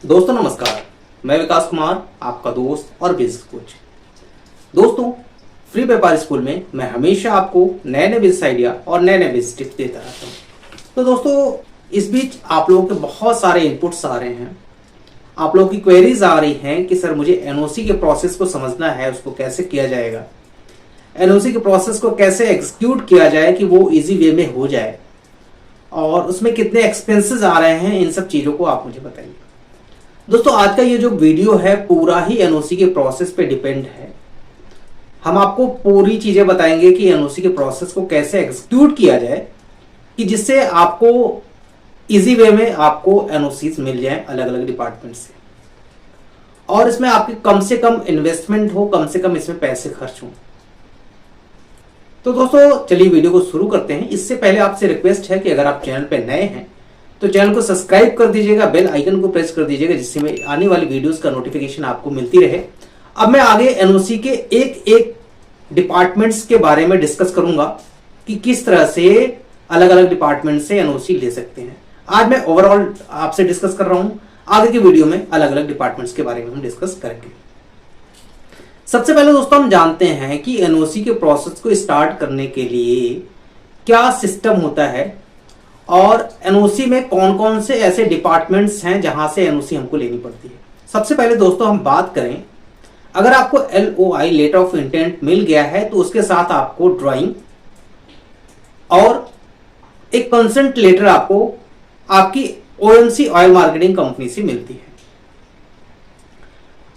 दोस्तों नमस्कार, मैं विकास कुमार, आपका दोस्त और बिजनेस कोच। दोस्तों, फ्री व्यापार स्कूल में मैं हमेशा आपको नए नए बिजनेस आइडिया और नए नए बिजनेस टिप्स देता रहता हूँ। तो दोस्तों, इस बीच आप लोगों के बहुत सारे इनपुट्स आ रहे हैं, आप लोगों की क्वेरीज आ रही हैं कि सर मुझे एनओसी के प्रोसेस को समझना है, उसको कैसे किया जाएगा, एनओसी के प्रोसेस को कैसे एग्जीक्यूट किया जाए कि वो इजी वे में हो जाए और उसमें कितने एक्सपेंसेस आ रहे हैं, इन सब चीज़ों को आप मुझे बताइए। दोस्तों, आज का ये जो वीडियो है पूरा ही एनओसी के प्रोसेस पे डिपेंड है। हम आपको पूरी चीजें बताएंगे कि एनओसी के प्रोसेस को कैसे एग्जीक्यूट किया जाए कि जिससे आपको इजी वे में आपको एनओसीज मिल जाए अलग अलग डिपार्टमेंट से, और इसमें आपकी कम से कम इन्वेस्टमेंट हो, कम से कम इसमें पैसे खर्च हो। तो दोस्तों चलिए वीडियो को शुरू करते हैं। इससे पहले आपसे रिक्वेस्ट है कि अगर आप चैनल पे नए हैं तो चैनल को सब्सक्राइब कर दीजिएगा, बेल आइकन को प्रेस कर दीजिएगा, जिससे में आने वाली वीडियोस का नोटिफिकेशन आपको मिलती रहे। अब मैं आगे एनओसी के एक एक डिपार्टमेंट्स के बारे में डिस्कस करूंगा कि किस तरह से अलग अलग डिपार्टमेंट से एनओसी ले सकते हैं। आज मैं ओवरऑल आपसे डिस्कस कर रहा हूं, आगे की वीडियो में अलग अलग डिपार्टमेंट्स के बारे में हम डिस्कस करेंगे। सबसे पहले दोस्तों हम जानते हैं कि एनओसी के प्रोसेस को स्टार्ट करने के लिए क्या सिस्टम होता है और एनओसी में कौन कौन से ऐसे डिपार्टमेंट्स हैं जहां से एनओसी हमको लेनी पड़ती है। सबसे पहले दोस्तों हम बात करें, अगर आपको एलओआई लेटर ऑफ इंटेंट मिल गया है तो उसके साथ आपको ड्राइंग और एक कंसेंट लेटर आपको आपकी ओएमसी ऑयल मार्केटिंग कंपनी से मिलती है।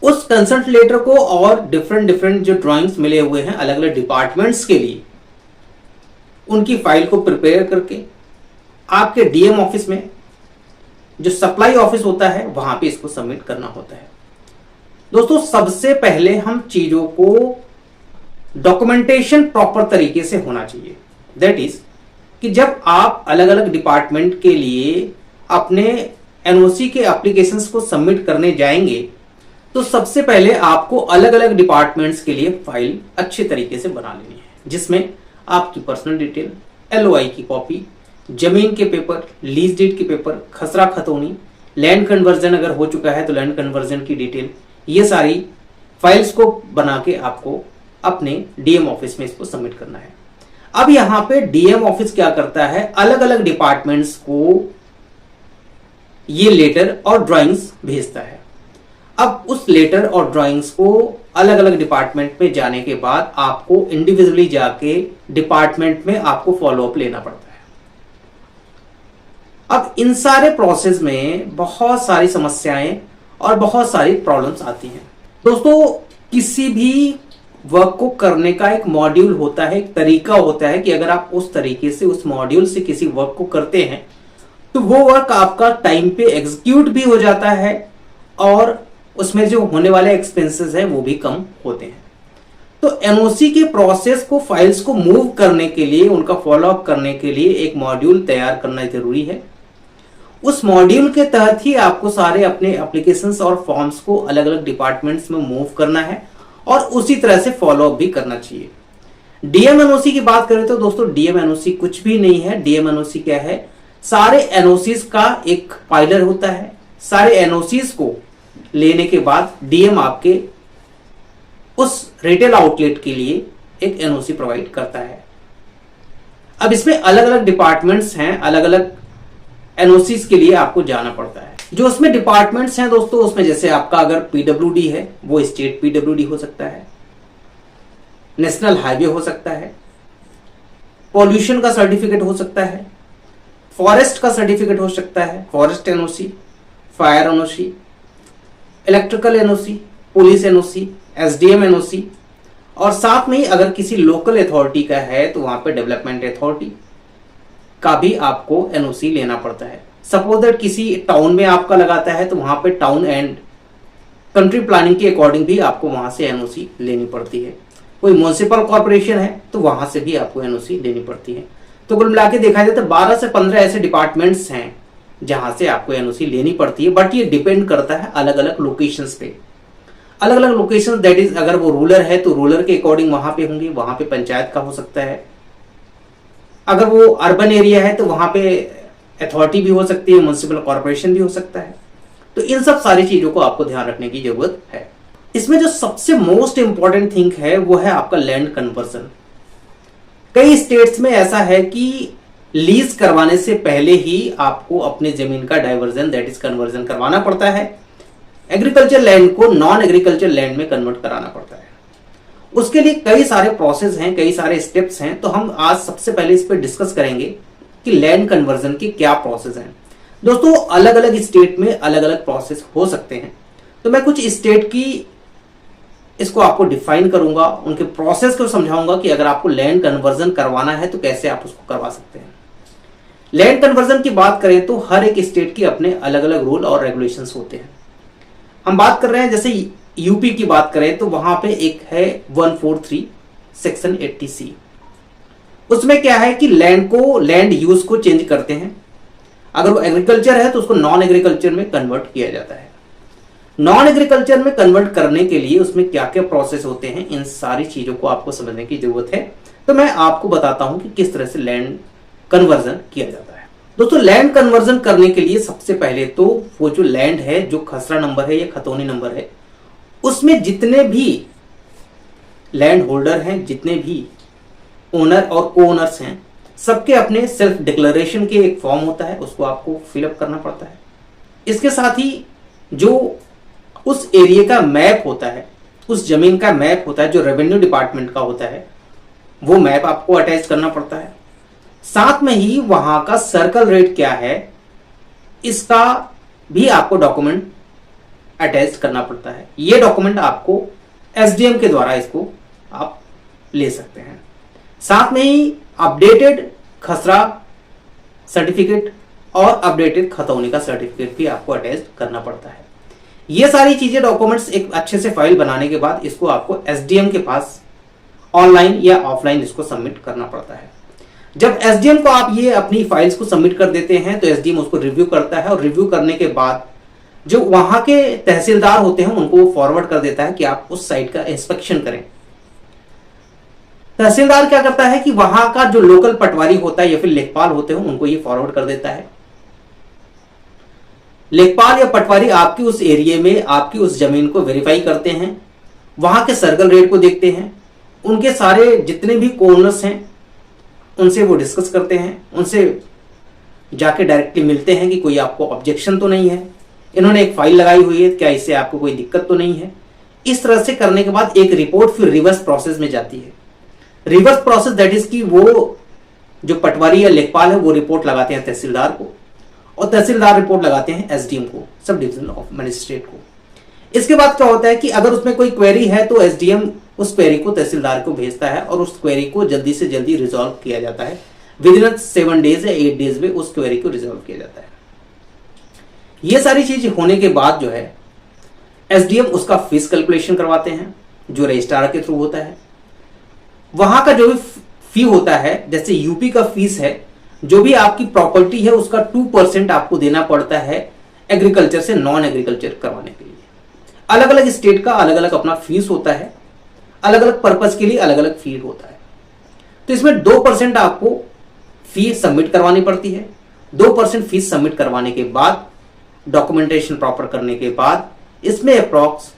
उस कंसेंट लेटर को और डिफरेंट जो ड्राइंग्स मिले हुए हैं अलग अलग डिपार्टमेंट्स के लिए, उनकी फाइल को प्रिपेयर करके आपके डीएम ऑफिस में, जो सप्लाई ऑफिस होता है, वहां पे इसको सबमिट करना होता है। दोस्तों, सबसे पहले हम चीजों को डॉक्यूमेंटेशन प्रॉपर तरीके से होना चाहिए। दैट इज कि जब आप अलग अलग डिपार्टमेंट के लिए अपने एनओसी के एप्लीकेशंस को सबमिट करने जाएंगे तो सबसे पहले आपको अलग अलग डिपार्टमेंट्स के लिए फाइल अच्छे तरीके से बना लेनी है, जिसमें आपकी पर्सनल डिटेल, एलओआई की कॉपी, जमीन के पेपर, लीज डीड के पेपर, खसरा खतौनी, लैंड कन्वर्जन अगर हो चुका है तो लैंड कन्वर्जन की डिटेल, ये सारी फाइल्स को बना के आपको अपने डीएम ऑफिस में इसको सबमिट करना है। अब यहां पे डीएम ऑफिस क्या करता है, अलग अलग डिपार्टमेंट्स को ये लेटर और ड्राइंग्स भेजता है। अब उस लेटर और ड्राइंग्स को अलग अलग डिपार्टमेंट में जाने के बाद आपको इंडिविजुअली जाके डिपार्टमेंट में आपको फॉलोअप लेना पड़ता है। अब इन सारे प्रोसेस में बहुत सारी समस्याएं और बहुत सारी प्रॉब्लम्स आती हैं। दोस्तों, किसी भी वर्क को करने का एक मॉड्यूल होता है, एक तरीका होता है कि अगर आप उस तरीके से उस मॉड्यूल से किसी वर्क को करते हैं तो वो वर्क आपका टाइम पे एग्जीक्यूट भी हो जाता है और उसमें जो होने वाले एक्सपेंसेस हैं वो भी कम होते हैं। तो एनओसी के प्रोसेस को, फाइल्स को मूव करने के लिए, उनका फॉलोअप करने के लिए एक मॉड्यूल तैयार करना जरूरी है। उस मॉड्यूल के तहत ही आपको सारे अपने एप्लीकेशंस और फॉर्म्स को अलग अलग डिपार्टमेंट्स में मूव करना है और उसी तरह से फॉलोअप भी करना चाहिए। डीएम एनओसी की बात करें तो दोस्तों डीएम एनओसी कुछ भी नहीं है। डीएम एनओसी क्या है, सारे एनओसीज का एक फाइलर होता है। सारे एनओसीज को लेने के बाद डीएम आपके उस रिटेल आउटलेट के लिए एक एनओसी प्रोवाइड करता है। अब इसमें अलग अलग डिपार्टमेंट्स हैं, अलग अलग एनओसीज के लिए आपको जाना पड़ता है। जो उसमें डिपार्टमेंट्स हैं दोस्तों, उसमें जैसे आपका अगर पीडब्ल्यूडी है वो स्टेट पीडब्ल्यूडी हो सकता है, नेशनल हाईवे हो सकता है, पॉल्यूशन का सर्टिफिकेट हो सकता है, फॉरेस्ट का सर्टिफिकेट हो सकता है, forest NOC, fire NOC, electrical NOC, police NOC, SDM NOC, और साथ में ही अगर किसी लोकल अथॉरिटी का है तो वहां पे डेवलपमेंट अथॉरिटी का भी आपको एनओसी लेना पड़ता है। सपोज दैट किसी टाउन में आपका लगाता है तो वहां पे टाउन एंड कंट्री प्लानिंग के अकॉर्डिंग भी आपको वहां से एनओसी लेनी पड़ती है। कोई म्युनिसिपल कॉर्पोरेशन है तो वहां से भी आपको एनओसी लेनी पड़ती है। तो कुल मिला के देखा जाए तो 12 से 15 ऐसे डिपार्टमेंट्स हैं जहां से आपको एनओसी लेनी पड़ती है, बट ये डिपेंड करता है अलग अलग लोकेशंस पे। अलग अलग लोकेशंस, दैट इज अगर वो रूरल है तो रूरल के अकॉर्डिंग वहां पे होंगे, वहां पे पंचायत का हो सकता है। अगर वो अर्बन एरिया है तो वहां पे अथॉरिटी भी हो सकती है, म्युनिसिपल कॉर्पोरेशन भी हो सकता है। तो इन सब सारी चीजों को आपको ध्यान रखने की जरूरत है। इसमें जो सबसे मोस्ट इंपॉर्टेंट थिंग है वो है आपका लैंड कन्वर्जन। कई स्टेट्स में ऐसा है कि लीज करवाने से पहले ही आपको अपने जमीन का डाइवर्जन दैट इज कन्वर्जन करवाना पड़ता है। एग्रीकल्चर लैंड को नॉन एग्रीकल्चर लैंड में कन्वर्ट कराना पड़ता है। उसके लिए कई सारे प्रोसेस हैं, कई सारे स्टेप्स हैं। तो हम आज सबसे पहले इस पर डिस्कस करेंगे कि लैंड कन्वर्जन के क्या प्रोसेस हैं। दोस्तों अलग अलग स्टेट में अलग अलग प्रोसेस हो सकते हैं, तो मैं कुछ स्टेट की इसको आपको डिफाइन करूंगा, उनके प्रोसेस को समझाऊंगा कि अगर आपको लैंड कन्वर्जन करवाना है तो कैसे आप उसको करवा सकते हैं। लैंड कन्वर्जन की बात करें तो हर एक स्टेट के अपने अलग अलग रूल और रेगुलेशंस होते हैं। हम बात कर रहे हैं जैसे यूपी की बात करें तो वहां पे एक है 143 सेक्शन 80C। उसमें क्या है कि लैंड यूज को चेंज करते हैं। अगर वो एग्रीकल्चर है तो उसको नॉन एग्रीकल्चर में कन्वर्ट किया जाता है। नॉन एग्रीकल्चर में कन्वर्ट करने के लिए उसमें क्या क्या प्रोसेस होते हैं, इन सारी चीजों को आपको समझने की जरूरत है। तो मैं आपको बताता हूं कि किस तरह से लैंड कन्वर्जन किया जाता है। दोस्तों लैंड कन्वर्जन करने के लिए सबसे पहले तो वो जो लैंड है, जो खसरा नंबर है या खतौनी नंबर है, उसमें जितने भी लैंड होल्डर हैं, जितने भी ओनर और को ओनर्स हैं, सबके अपने सेल्फ डिक्लेरेशन के एक फॉर्म होता है, उसको आपको फिलअप करना पड़ता है। इसके साथ ही जो उस एरिया का मैप होता है, उस जमीन का मैप होता है जो रेवेन्यू डिपार्टमेंट का होता है, वो मैप आपको अटैच करना पड़ता है। साथ में ही वहां का सर्कल रेट क्या है, इसका भी आपको डॉक्यूमेंट अटैच करना पड़ता है। ये डॉक्यूमेंट आपको एसडीएम के द्वारा इसको आप ले सकते हैं। साथ में ही अपडेटेड खसरा सर्टिफिकेट और अपडेटेड खतौनी का सर्टिफिकेट भी आपको अटैच करना पड़ता है। ये सारी चीजें डॉक्यूमेंट्स एक अच्छे से फाइल बनाने के बाद इसको आपको एसडीएम के पास ऑनलाइन या ऑफलाइन इसको सबमिट करना पड़ता है। जब एसडीएम को आप ये अपनी फाइल्स को सबमिट कर देते हैं तो एसडीएम उसको रिव्यू करता है और रिव्यू करने के बाद जो वहां के तहसीलदार होते हैं उनको वो फॉरवर्ड कर देता है कि आप उस साइट का इंस्पेक्शन करें। तहसीलदार क्या करता है कि वहां का जो लोकल पटवारी होता है या फिर लेखपाल होते हैं उनको ये फॉरवर्ड कर देता है। लेखपाल या पटवारी आपकी उस एरिया में आपकी उस जमीन को वेरीफाई करते हैं, वहां के सर्कल रेट को देखते हैं, उनके सारे जितने भी कोर्नर्स हैं उनसे वो डिस्कस करते हैं, उनसे जाके डायरेक्टली मिलते हैं कि कोई आपको ऑब्जेक्शन तो नहीं है, इन्होंने एक फाइल लगाई हुई है, क्या इससे आपको कोई दिक्कत तो नहीं है। इस तरह से करने के बाद एक रिपोर्ट फिर रिवर्स प्रोसेस में जाती है। रिवर्स प्रोसेस दैट इज कि वो जो पटवारी या लेखपाल है वो रिपोर्ट लगाते हैं तहसीलदार को और तहसीलदार रिपोर्ट लगाते हैं एसडीएम को, सब डिविजन ऑफ मजिस्ट्रेट को। इसके बाद क्या होता है कि अगर उसमें कोई क्वेरी है तो एसडीएम उस क्वेरी को तहसीलदार को भेजता है और उस क्वेरी को जल्दी से जल्दी रिजॉल्व किया जाता है। विद इन 7 डेज या 8 डेज में उस क्वेरी को रिजॉल्व किया जाता है। ये सारी चीज होने के बाद जो है एसडीएम उसका फीस कैलकुलेशन करवाते हैं जो रजिस्ट्रार के थ्रू होता है। वहां का जो भी फी होता है, जैसे यूपी का फीस है, जो भी आपकी प्रॉपर्टी है उसका 2% आपको देना पड़ता है एग्रीकल्चर से नॉन एग्रीकल्चर करवाने के लिए। अलग अलग स्टेट का अलग अलग अपना फीस होता है, अलग अलग पर्पज के लिए अलग अलग फी होता है। तो इसमें 2% आपको फी सबमिट करवानी पड़ती है। 2% फीस सबमिट करवाने के बाद डॉक्यूमेंटेशन प्रॉपर करने के बाद इसमें अप्रॉक्स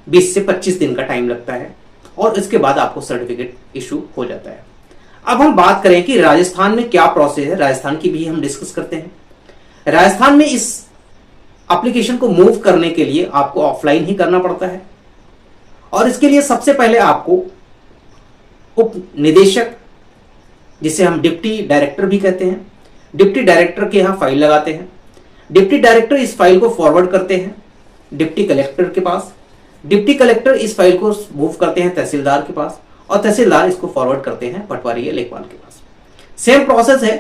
20 से 25 दिन का टाइम लगता है और इसके बाद आपको सर्टिफिकेट इशू हो जाता है। अब हम बात करें कि राजस्थान में क्या प्रोसेस है, राजस्थान की भी हम डिस्कस करते हैं। राजस्थान में इस एप्लीकेशन को मूव करने के लिए आपको ऑफलाइन ही करना पड़ता है और इसके लिए सबसे पहले आपको उप निदेशक, जिसे हम डिप्टी डायरेक्टर भी कहते हैं, डिप्टी डायरेक्टर के यहां फाइल लगाते हैं। डिप्टी डायरेक्टर इस फाइल को फॉरवर्ड करते हैं डिप्टी कलेक्टर के पास। डिप्टी कलेक्टर इस फाइल को मूव करते हैं तहसीलदार के पास और तहसीलदार इसको फॉरवर्ड करते हैं पटवारी या लेखपाल के पास। सेम प्रोसेस है,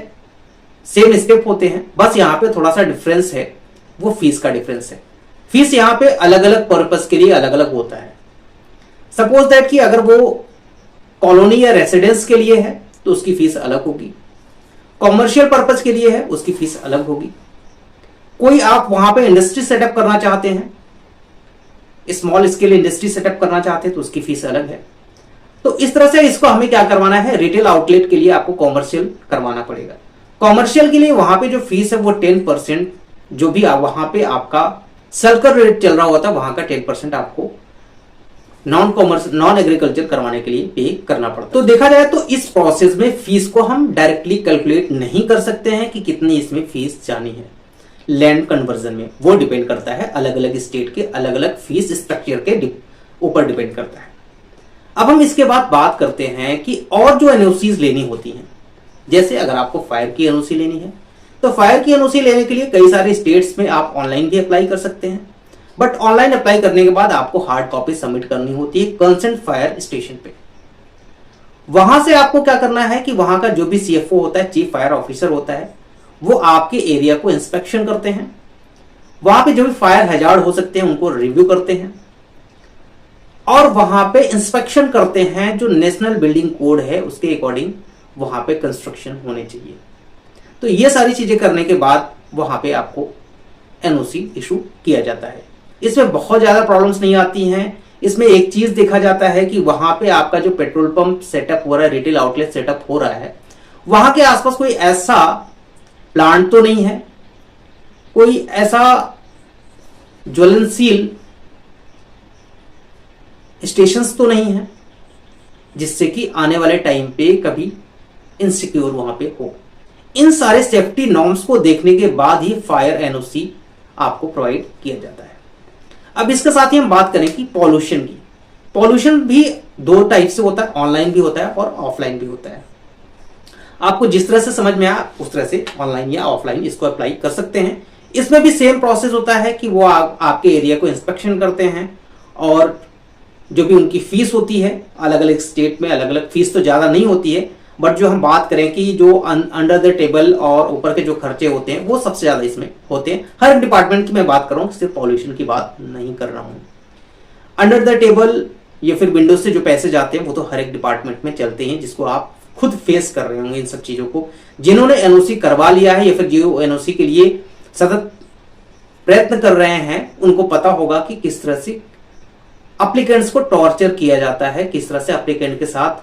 सेम स्टेप होते हैं, बस यहां पे थोड़ा सा डिफरेंस है, वो फीस का डिफरेंस है। फीस यहां पे अलग अलग पर्पस के लिए अलग अलग होता है। सपोज दैट कि अगर वो कॉलोनी या रेसिडेंस के लिए है तो उसकी फीस अलग होगी, कॉमर्शियल पर्पस के लिए है उसकी फीस अलग होगी। कोई आप वहां पे इंडस्ट्री सेटअप करना चाहते हैं, स्मॉल स्केल इंडस्ट्री सेटअप करना चाहते हैं तो उसकी फीस अलग है। तो इस तरह से इसको हमें क्या करवाना है, रिटेल आउटलेट के लिए आपको कॉमर्शियल करवाना पड़ेगा। कॉमर्शियल के लिए वहां पे जो फीस है वो 10% जो भी वहां पे आपका सर्कल रेट चल रहा होता है वहां का 10% आपको नॉन एग्रीकल्चर करवाने के लिए पे करना पड़ता है। तो देखा जाए तो इस प्रोसेस में फीस को हम डायरेक्टली कैलकुलेट नहीं कर सकते हैं कि कितनी इसमें फीस जानी है। लैंड कन्वर्जन में वो डिपेंड करता है, अलग अलग स्टेट के अलग अलग फीस स्ट्रक्चर के ऊपर डिपेंड करता है। अब हम इसके बाद बात करते हैं कि और जो एनओसीज लेनी होती हैं, जैसे अगर आपको फायर की एनओसी लेनी है तो फायर की एनओसी लेने के लिए कई सारे स्टेट्स में आप ऑनलाइन भी अप्लाई कर सकते हैं, बट ऑनलाइन अप्लाई करने के बाद आपको हार्ड कॉपी सबमिट करनी होती है कंसर्न फायर स्टेशन पे। वहां से आपको क्या करना है कि वहां का जो भी सीएफओ होता है, चीफ फायर ऑफिसर होता है, वो आपके एरिया को इंस्पेक्शन करते हैं, वहां पे जो भी फायर हैजार्ड हो सकते हैं उनको रिव्यू करते हैं और वहां पे इंस्पेक्शन करते हैं जो नेशनल बिल्डिंग कोड है उसके अकॉर्डिंग वहां पे कंस्ट्रक्शन होने चाहिए। तो ये सारी चीजें करने के बाद वहां पे आपको एनओसी इशू किया जाता है। इसमें बहुत ज्यादा प्रॉब्लम्स नहीं आती हैं। इसमें एक चीज देखा जाता है कि वहां पे आपका जो पेट्रोल पंप सेटअप हो रहा है, रिटेल आउटलेट सेटअप हो रहा है, वहां के आसपास कोई ऐसा प्लांट तो नहीं है, कोई ऐसा ज्वलनशील स्टेशंस तो नहीं है जिससे कि आने वाले टाइम पे कभी इनसिक्योर वहां पे हो। इन सारे सेफ्टी नॉर्म्स को देखने के बाद ही फायर एनओसी आपको प्रोवाइड किया जाता है। अब इसके साथ ही हम बात करें कि पॉल्यूशन की। पॉल्यूशन भी दो टाइप से होता है, ऑनलाइन भी होता है और ऑफलाइन भी होता है। आपको जिस तरह से समझ में आया उस तरह से ऑनलाइन या ऑफलाइन इसको अप्लाई कर सकते हैं। इसमें भी सेम प्रोसेस होता है कि वो आपके एरिया को इंस्पेक्शन करते हैं और जो भी उनकी फीस होती है, अलग अलग स्टेट में अलग अलग फीस तो ज्यादा नहीं होती है, बट जो हम बात करें कि जो अंडर द टेबल और ऊपर के जो खर्चे होते हैं वो सबसे ज्यादा इसमें होते हैं। हर डिपार्टमेंट की मैं बात कर रहा हूँ, सिर्फ पॉल्यूशन की बात नहीं कर रहा हूँ। अंडर द टेबल या फिर विंडो से जो पैसे जाते हैं वो तो हर एक डिपार्टमेंट में चलते हैं, जिसको आप खुद फेस कर रहे होंगे इन सब चीजों को। जिन्होंने एनओसी करवा लिया है या फिर जो एनओसी के लिए सतत प्रयत्न कर रहे हैं उनको पता होगा कि किस तरह से एप्लीकेंट्स को टॉर्चर किया जाता है, किस तरह से एप्लीकेंट के साथ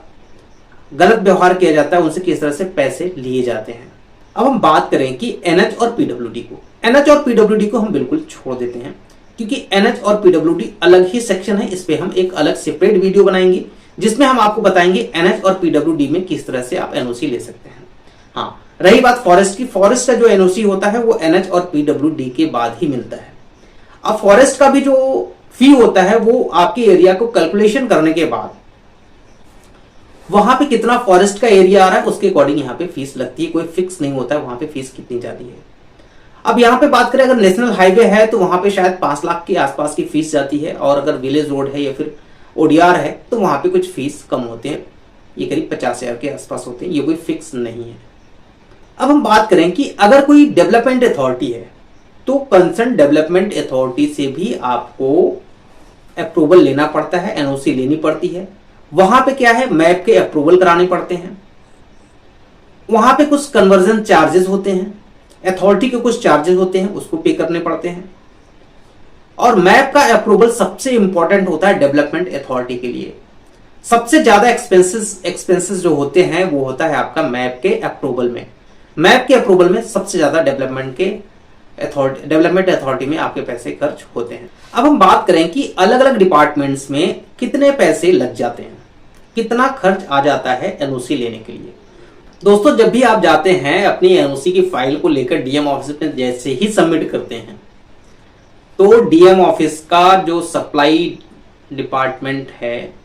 गलत व्यवहार किया जाता है, उनसे किस तरह से पैसे लिए जाते हैं। अब हम बात करें कि एनएच और पीडब्ल्यूडी को। एनएच और पीडब्ल्यूडी को हम बिल्कुल छोड़ देते हैं क्योंकि एनएच और पीडब्ल्यूडी अलग ही सेक्शन है। इस पे हम एक अलग सेपरेट वीडियो बनाएंगे जिसमें हम आपको बताएंगे एनएच और पीडब्ल्यूडी में किस तरह से आप एनओसी ले सकते हैं। हाँ, रही बात फॉरेस्ट की, फॉरेस्ट का जो एनओसी होता है वो एनएच और पीडब्ल्यूडी के बाद ही मिलता है। अब फॉरेस्ट का भी जो फी होता है वो आपके एरिया को कैलकुलेशन करने के बाद वहां पे कितना फॉरेस्ट का एरिया आ रहा है उसके अकॉर्डिंग यहाँ पे फीस लगती है। कोई फिक्स नहीं होता है वहां पे फीस कितनी जाती है। अब यहाँ पे बात करें अगर नेशनल हाईवे है तो वहां पे शायद 5 लाख के आसपास की फीस जाती है, और अगर विलेज रोड है या फिर ओडीआर है तो वहां पे कुछ फीस कम होते हैं, ये करीब 50,000 के आसपास होते हैं। ये कोई फिक्स नहीं है। अब हम बात करें कि अगर कोई डेवलपमेंट अथॉरिटी है तो कंसर्न डेवलपमेंट अथॉरिटी से भी आपको अप्रूवल लेना पड़ता है, एनओसी लेनी पड़ती है। वहां पे क्या है, मैप के अप्रूवल कराने पड़ते हैं, वहां पे कुछ कन्वर्जन चार्जेस होते हैं, अथॉरिटी के कुछ चार्जेस होते हैं उसको पे करने पड़ते हैं। और मैप का अप्रूवल सबसे इंपॉर्टेंट होता है डेवलपमेंट अथॉरिटी के लिए। सबसे ज्यादा एक्सपेंसेस जो होते हैं वो होता है आपका मैप के अप्रूवल में। मैप के अप्रूवल में सबसे ज्यादा डेवलपमेंट अथॉरिटी में आपके पैसे खर्च होते हैं। अब हम बात करें कि अलग अलग डिपार्टमेंट्स में कितने पैसे लग जाते हैं, कितना खर्च आ जाता है एनओसी लेने के लिए। दोस्तों, जब भी आप जाते हैं अपनी एनओसी की फाइल को लेकर डीएम ऑफिस में जैसे ही सबमिट करते हैं तो डीएम ऑफिस का जो सप्लाई डिपार्टमेंट है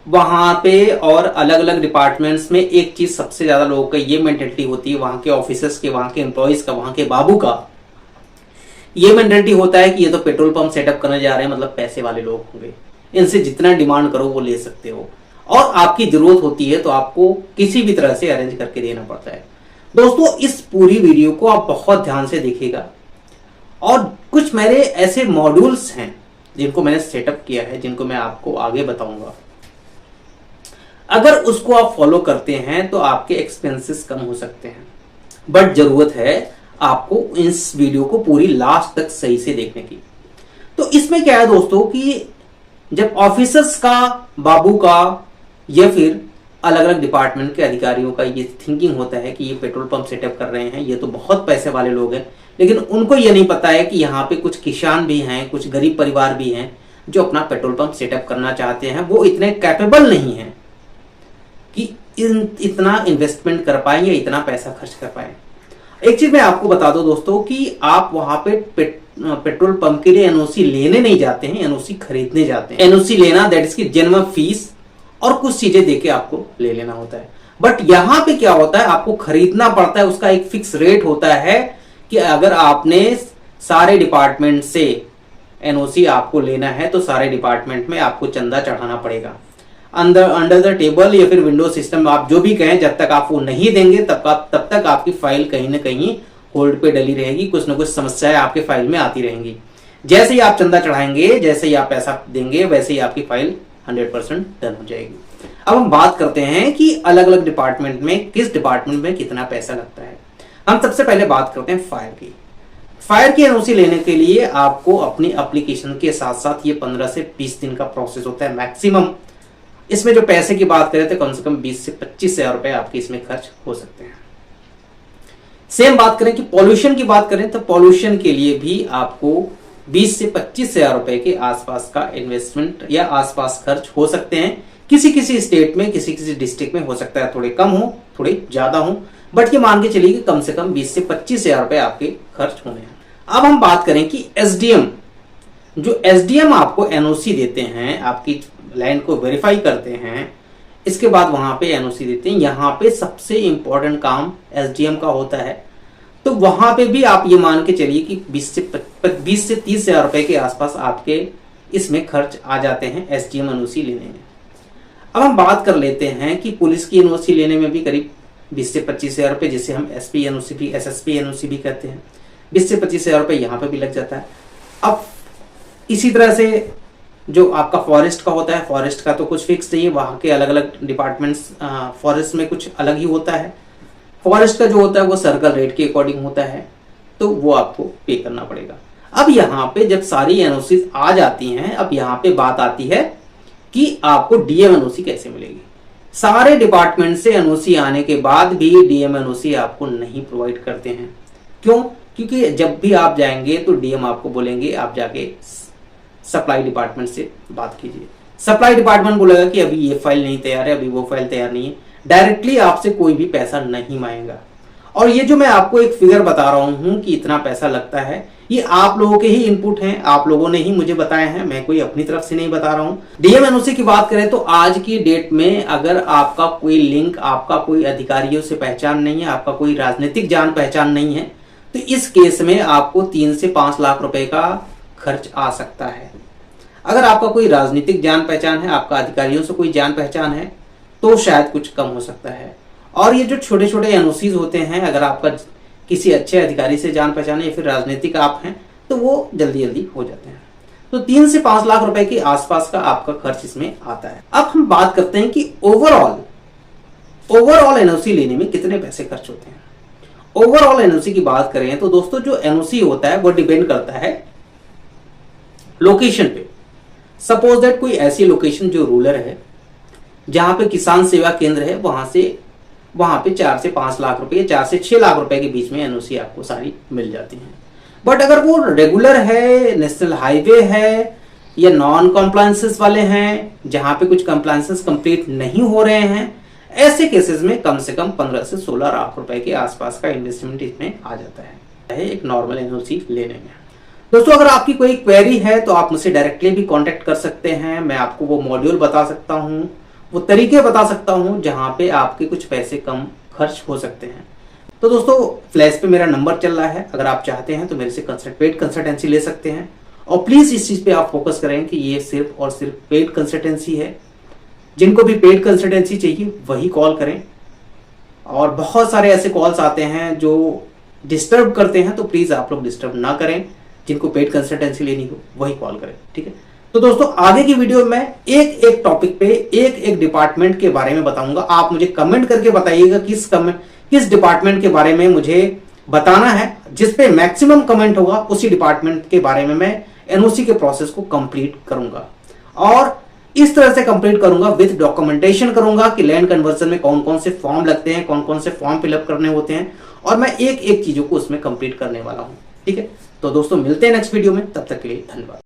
वहां पे और अलग अलग डिपार्टमेंट्स में एक चीज सबसे ज्यादा लोगों का ये मेंटेलिटी होती है, वहां के ऑफिसर्स के, वहां के एम्प्लॉयज का, वहां के बाबू का ये मेंटेलिटी होता है कि ये तो पेट्रोल पंप सेटअप करने जा रहे हैं, मतलब पैसे वाले लोग होंगे, इनसे जितना डिमांड करो वो ले सकते हो, और आपकी जरूरत होती है तो आपको किसी भी तरह से अरेंज करके देना पड़ता है। दोस्तों, इस पूरी वीडियो को आप बहुत ध्यान से देखिएगा, और कुछ मेरे ऐसे मॉड्यूल्स हैं जिनको मैंने सेटअप किया है, जिनको मैं आपको आगे बताऊंगा। अगर उसको आप फॉलो करते हैं तो आपके एक्सपेंसेस कम हो सकते हैं, बट जरूरत है आपको इस वीडियो को पूरी लास्ट तक सही से देखने की। तो इसमें क्या है दोस्तों कि जब ऑफिसर्स का, बाबू का या फिर अलग अलग डिपार्टमेंट के अधिकारियों का ये थिंकिंग होता है कि ये पेट्रोल पंप सेटअप कर रहे हैं, ये तो बहुत पैसे वाले लोग हैं, लेकिन उनको ये नहीं पता है कि यहाँ पे कुछ किसान भी हैं, कुछ गरीब परिवार भी हैं जो अपना पेट्रोल पंप सेटअप करना चाहते हैं। वो इतने कैपेबल नहीं हैं कि इतना इन्वेस्टमेंट कर पाए या इतना पैसा खर्च कर पाए। एक चीज मैं आपको बता दूं दोस्तों कि आप वहां पे पेट्रोल पंप के लिए एनओसी लेने नहीं जाते हैं, एनओसी खरीदने जाते हैं। एनओसी लेना दैट इज की जन्म फीस और कुछ चीजें देके आपको ले लेना होता है। बट यहां पे क्या होता है, आपको खरीदना पड़ता है। उसका एक फिक्स रेट होता है कि अगर आपने सारे डिपार्टमेंट से एनओसी आपको लेना है तो सारे डिपार्टमेंट में आपको चंदा चढ़ाना पड़ेगा। अंडर द टेबल या फिर विंडो सिस्टम, आप जो भी कहें, जब तक आप वो नहीं देंगे तब तक आपकी फाइल कहीं ना कहीं होल्ड पे डली रहेगी। कुछ ना कुछ समस्याएं आपके फाइल में आती रहेंगी। जैसे ही आप चंदा चढ़ाएंगे, जैसे ही आप पैसा देंगे, वैसे ही आपकी फाइल 100% डन हो जाएगी। अब हम बात करते हैं कि अलग अलग डिपार्टमेंट में किस डिपार्टमेंट में कितना पैसा लगता है। हम सबसे पहले बात करते हैं फायर की। फायर की एनओसी लेने के लिए आपको अपनी एप्लीकेशन के साथ साथ ये 15 से 20 दिन का प्रोसेस होता है मैक्सिमम। इसमें जो पैसे की बात करें तो कम से कम 20 से 25 हजार रुपए आपके इसमें खर्च हो सकते हैं। सेम बात करें कि पॉल्यूशन की बात करें तो पॉल्यूशन के लिए भी आपको 20 से 25 हजार रुपए के आसपास का इन्वेस्टमेंट या आसपास खर्च हो सकते हैं। किसी किसी स्टेट में, किसी किसी डिस्ट्रिक्ट में हो सकता है थोड़े कम हो, थोड़े ज्यादा हो, बट ये मान के चलिए कि कम से कम 20 से 25 हजार रुपए आपके खर्च होने हैं। अब हम बात करें कि एसडीएम, जो एसडीएम आपको एनओसी देते हैं, आपकी लैंड को वेरीफाई करते हैं, इसके बाद वहां पे एनओसी देते हैं। यहां पे सबसे इंपॉर्टेंट काम एसडीएम का होता है। तो वहां पे भी आप ये मान के चलिए कि 20 से 30 हजार रुपए के आसपास आपके इसमें खर्च आ जाते हैं एसडीएम एनओसी लेने में। अब हम बात कर लेते हैं कि पुलिस की एनओसी लेने में भी करीब 20 से 25 हजार रुपए, जिसे हम एसपी एनओसी भी, एसएसपी एनओसी भी कहते हैं, 20 से 25 हजार रुपए यहाँ पे भी लग जाता है। अब इसी तरह से जो आपका फॉरेस्ट का होता है, फॉरेस्ट का तो कुछ फिक्स नहीं है, वहां के अलग अलग डिपार्टमेंट्स, फॉरेस्ट में कुछ अलग ही होता है। फॉरेस्ट का जो होता है वो सर्कल रेट के अकॉर्डिंग होता है, तो वो आपको पे करना पड़ेगा। अब यहाँ पे जब सारी एनओसी आ जाती हैं, अब यहाँ पे बात आती है कि आपको डीएम एनओसी कैसे मिलेगी। सारे डिपार्टमेंट से एनओसी आने के बाद भी डीएम एनओसी आपको नहीं प्रोवाइड करते हैं। क्यों? क्योंकि जब भी आप जाएंगे तो डीएम आपको बोलेंगे आप जाके सप्लाई डिपार्टमेंट से बात कीजिए। सप्लाई डिपार्टमेंट बोलेगा कि अभी ये फाइल नहीं तैयार है, अभी वो फाइल तैयार नहीं है। डायरेक्टली आपसे कोई भी पैसा नहीं मांगेगा। और ये जो मैं आपको एक फिगर बता रहा हूं कि इतना पैसा लगता है, ये आप लोगों के ही इनपुट हैं, आप लोगों ने ही मुझे बताए हैं, मैं कोई अपनी तरफ से नहीं बता रहा हूं। डीएम एनओसी की बात करें तो आज की डेट में अगर आपका कोई लिंक, आपका कोई अधिकारियों से पहचान नहीं है, आपका कोई राजनीतिक जान पहचान नहीं है, तो इस केस में आपको 3 से 5 लाख रुपए का खर्च आ सकता है। अगर आपका कोई राजनीतिक जान पहचान है, आपका अधिकारियों से कोई जान पहचान है, तो शायद कुछ कम हो सकता है। और ये जो छोटे छोटे एनओसीज होते हैं, अगर आपका किसी अच्छे अधिकारी से जान पहचान है या फिर राजनीतिक आप हैं, तो वो जल्दी जल्दी हो जाते हैं। तो 3 से 5 लाख रुपए के आसपास का आपका खर्च इसमें आता है। अब हम बात करते हैं कि ओवरऑल एनओसी लेने में कितने पैसे खर्च होते हैं। ओवरऑल एनओसी की बात करें तो दोस्तों जो एनओसी होता है वो डिपेंड करता है लोकेशन पे। सपोज दैट कोई ऐसी लोकेशन जो रूरल है, जहां पे किसान सेवा केंद्र है, वहां पे 4 से 5 लाख रुपए, 4 से 6 लाख रुपए के बीच में एनओसी आपको सारी मिल जाती है। बट अगर वो रेगुलर है, नेशनल हाईवे है, या नॉन कॉम्प्लायंसेस वाले हैं, जहां पे कुछ कॉम्प्लायंसेस कंप्लीट नहीं हो रहे हैं, ऐसे केसेस में कम से कम 15 से 16 लाख रुपए के आसपास का इन्वेस्टमेंट इसमें आ जाता है एक नॉर्मल एनओसी लेने में। दोस्तों अगर आपकी कोई क्वेरी है तो आप मुझसे डायरेक्टली भी कांटेक्ट कर सकते हैं। मैं आपको वो मॉड्यूल बता सकता हूँ, वो तरीके बता सकता हूँ जहां पे आपके कुछ पैसे कम खर्च हो सकते हैं। तो दोस्तों फ्लैश पे मेरा नंबर चल रहा है, अगर आप चाहते हैं तो मेरे से पेड कंसल्टेंसी ले सकते हैं। और प्लीज इस चीज पे आप फोकस करें कि ये सिर्फ और सिर्फ पेड कंसल्टेंसी है। जिनको भी पेड कंसल्टेंसी चाहिए वही कॉल करें। और बहुत सारे ऐसे कॉल्स आते हैं जो डिस्टर्ब करते हैं, तो प्लीज आप लोग डिस्टर्ब ना करें। जिनको पेड कंसल्टेंसी लेनी हो वही कॉल करें, ठीक है। तो दोस्तों आगे की वीडियो में एक एक टॉपिक पे एक एक डिपार्टमेंट के बारे में बताऊंगा। आप मुझे कमेंट करके बताइएगा किस डिपार्टमेंट के बारे में मुझे बताना है। जिस पे मैक्सिमम कमेंट होगा उसी डिपार्टमेंट के बारे में मैं एनओसी के प्रोसेस को कंप्लीट करूंगा। और इस तरह से कंप्लीट करूंगा, विद डॉक्यूमेंटेशन करूंगा कि लैंड कन्वर्जन में कौन कौन से फॉर्म लगते हैं, कौन कौन से फॉर्म फिलअप करने होते हैं, और मैं एक एक चीजों को उसमें कंप्लीट करने वाला हूं। ठीक है, तो दोस्तों मिलते हैं नेक्स्ट वीडियो में, तब तक के लिए धन्यवाद।